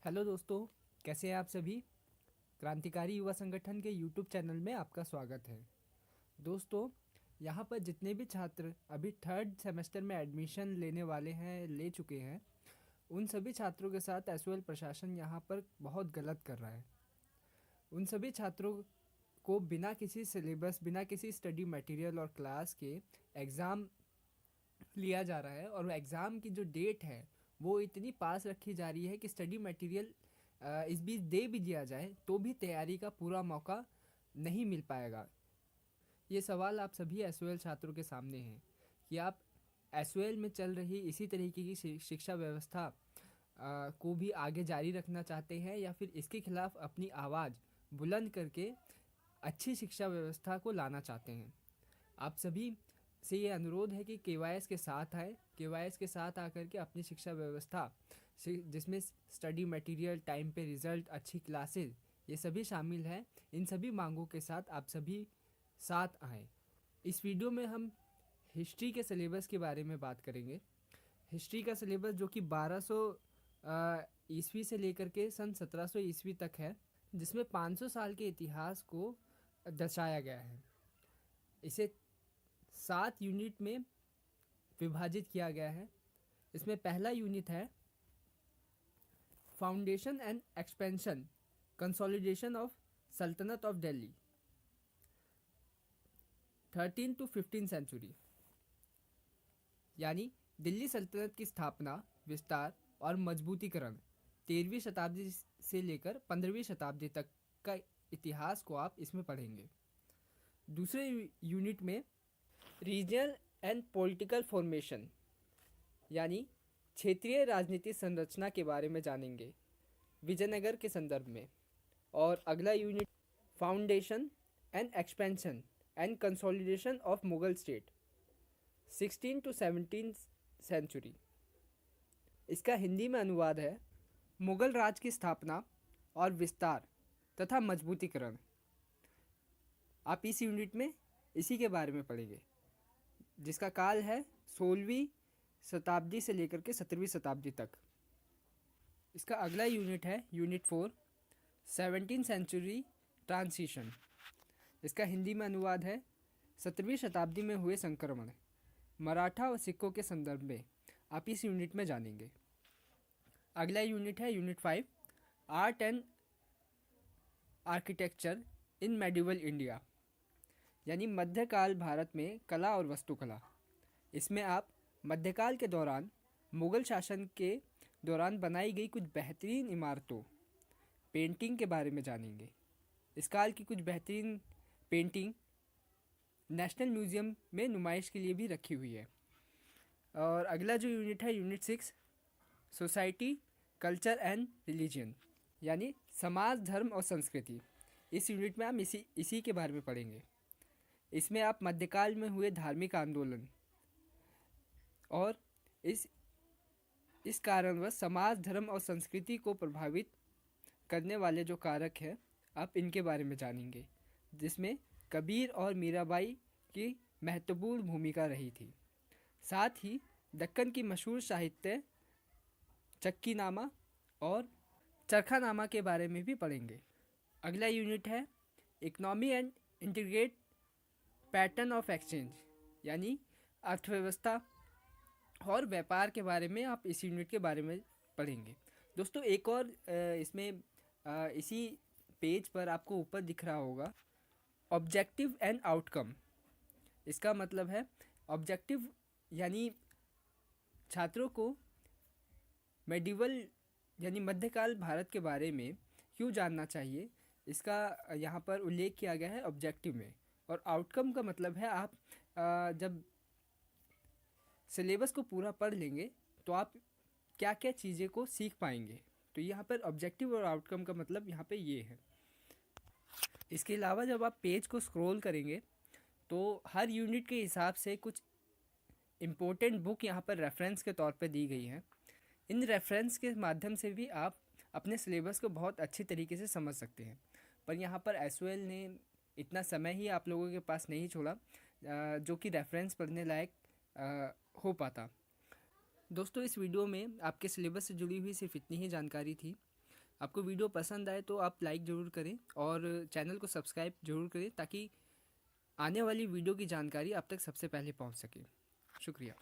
Hello दोस्तों, कैसे हैं आप सभी। क्रांतिकारी युवा संगठन के यूट्यूब चैनल में आपका स्वागत है। दोस्तों, यहाँ पर जितने भी छात्र अभी थर्ड सेमेस्टर में एडमिशन लेने वाले हैं, ले चुके हैं, उन सभी छात्रों के साथ एसओएल प्रशासन यहाँ पर बहुत गलत कर रहा है। उन सभी छात्रों को बिना किसी सिलेबस, बिना किसी स्टडी मटेरियल और क्लास के एग्ज़ाम लिया जा रहा है, और एग्ज़ाम की जो डेट है वो इतनी पास रखी जा रही है कि स्टडी मटेरियल इस बीच दे भी दिया जाए तो भी तैयारी का पूरा मौका नहीं मिल पाएगा। ये सवाल आप सभी एसओएल छात्रों के सामने है कि आप एसओएल में चल रही इसी तरीके की शिक्षा व्यवस्था को भी आगे जारी रखना चाहते हैं, या फिर इसके खिलाफ अपनी आवाज़ बुलंद करके अच्छी शिक्षा व्यवस्था को लाना चाहते हैं। आप सभी से ये अनुरोध है कि केवाईएस के साथ आए, केवाईएस के साथ आकर के अपनी शिक्षा व्यवस्था जिसमें स्टडी मटेरियल, टाइम पे रिजल्ट, अच्छी क्लासेस, ये सभी शामिल हैं। इन सभी मांगों के साथ आप सभी साथ आएँ। इस वीडियो में हम हिस्ट्री के सिलेबस के बारे में बात करेंगे। हिस्ट्री का सिलेबस जो कि 1200 ईस्वी से लेकर के सन 1700 ईस्वी तक है, जिसमें 500 साल के इतिहास को दर्शाया गया है। इसे 7 यूनिट में विभाजित किया गया है। इसमें पहला यूनिट है foundation and expansion, consolidation of सल्तनत ऑफ दिल्ली 13 to 15 सेंचुरी, यानी दिल्ली सल्तनत की स्थापना, विस्तार और मजबूतीकरण 13वीं शताब्दी से लेकर 15वीं शताब्दी तक का इतिहास को आप इसमें पढ़ेंगे। दूसरे यूनिट में रीजनल एंड पॉलिटिकल फॉर्मेशन, यानी क्षेत्रीय राजनीतिक संरचना के बारे में जानेंगे विजयनगर के संदर्भ में। और अगला unit foundation and expansion and consolidation of Mughal state 16 to 17 century. इसका हिंदी में अनुवाद है मुगल राज की स्थापना और विस्तार तथा मजबूतीकरण। आप इस यूनिट में इसी के बारे में पढ़ेंगे, जिसका काल है 16वीं शताब्दी से लेकर के 17वीं शताब्दी तक। इसका अगला यूनिट है यूनिट 4 17th सेंचुरी ट्रांजिशन। इसका हिंदी में अनुवाद है 17वीं शताब्दी में हुए संक्रमण, मराठा और सिखों के संदर्भ में आप इस यूनिट में जानेंगे। अगला यूनिट है unit 5 art and architecture in medieval India, यानी मध्यकाल भारत में कला और वास्तुकला। इसमें आप मध्यकाल के दौरान मुगल शासन के दौरान बनाई गई कुछ बेहतरीन इमारतों, पेंटिंग के बारे में जानेंगे। इस काल की कुछ बेहतरीन पेंटिंग नेशनल म्यूज़ियम में नुमाइश के लिए भी रखी हुई है। और अगला जो यूनिट है unit 6 society, culture and religion, यानी समाज, धर्म और संस्कृति। इस यूनिट में हम इसी के बारे में पढ़ेंगे। इसमें आप मध्यकाल में हुए धार्मिक आंदोलन और इस कारणवश समाज, धर्म और संस्कृति को प्रभावित करने वाले जो कारक हैं, आप इनके बारे में जानेंगे, जिसमें कबीर और मीराबाई की महत्वपूर्ण भूमिका रही थी। साथ ही दक्कन की मशहूर साहित्य चक्कीनामा और चरखानामा के बारे में भी पढ़ेंगे। अगला यूनिट है economy and integrate pattern of exchange, यानी अर्थव्यवस्था और व्यापार के बारे में आप इस यूनिट के बारे में पढ़ेंगे। दोस्तों, एक और इसमें इसी पेज पर आपको ऊपर दिख रहा होगा ऑब्जेक्टिव एंड आउटकम। इसका मतलब है ऑब्जेक्टिव, यानी छात्रों को मेडिवल यानी मध्यकाल भारत के बारे में क्यों जानना चाहिए, इसका यहाँ पर उल्लेख किया गया है ऑब्जेक्टिव में। और आउटकम का मतलब है आप जब सिलेबस को पूरा पढ़ लेंगे तो आप क्या क्या चीज़ें को सीख पाएंगे। तो यहाँ पर ऑब्जेक्टिव और आउटकम का मतलब यहाँ पे ये है। इसके अलावा जब आप पेज को स्क्रॉल करेंगे तो हर यूनिट के हिसाब से कुछ इम्पोर्टेंट बुक यहाँ पर रेफरेंस के तौर पे दी गई हैं। इन रेफरेंस के माध्यम से भी आप अपने सिलेबस को बहुत अच्छी तरीके से समझ सकते हैं। पर यहाँ पर एसओएल ने इतना समय ही आप लोगों के पास नहीं छोड़ा जो कि रेफरेंस पढ़ने लायक हो पाता। दोस्तों, इस वीडियो में आपके सिलेबस से जुड़ी हुई सिर्फ इतनी ही जानकारी थी। आपको वीडियो पसंद आए तो आप लाइक ज़रूर करें और चैनल को सब्सक्राइब ज़रूर करें ताकि आने वाली वीडियो की जानकारी आप तक सबसे पहले पहुंच सके। शुक्रिया।